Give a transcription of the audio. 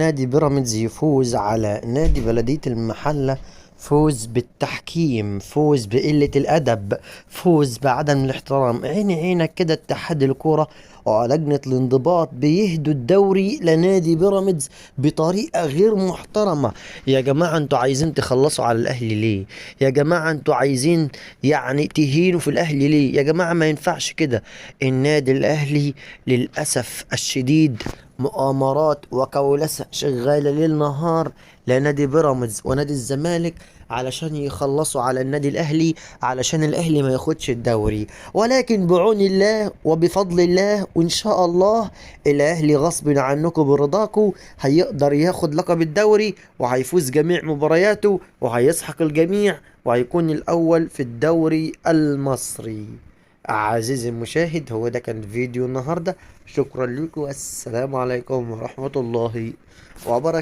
نادي بيراميدز يفوز على نادي بلدية المحلة، فوز بالتحكيم، فوز بقلة الأدب، فوز بعدم الاحترام. عيني عينك كده اتحاد الكورة ولجنة الانضباط بيهدوا الدوري لنادي بيراميدز بطريقة غير محترمة. يا جماعة انتوا عايزين تخلصوا على الأهلي ليه؟ يا جماعة انتوا عايزين يعني تهينوا في الأهلي ليه؟ يا جماعة ما ينفعش كده. النادي الأهلي للأسف الشديد مؤامرات وكولسة شغالة ليل نهار لنادي بيراميدز ونادي الزمالك علشان يخلصوا على النادي الأهلي، علشان الأهلي ما ياخدش الدوري. ولكن بعون الله وبفضل الله وإن شاء الله الأهلي غصب عنكم برضاكم هيقدر ياخد لقب الدوري، وهيفوز جميع مبارياته وهيسحق الجميع وهيكون الأول في الدوري المصري. عزيزي المشاهد، هو ده كان فيديو النهاردة. شكرا لكم والسلام عليكم ورحمة الله وبركاته.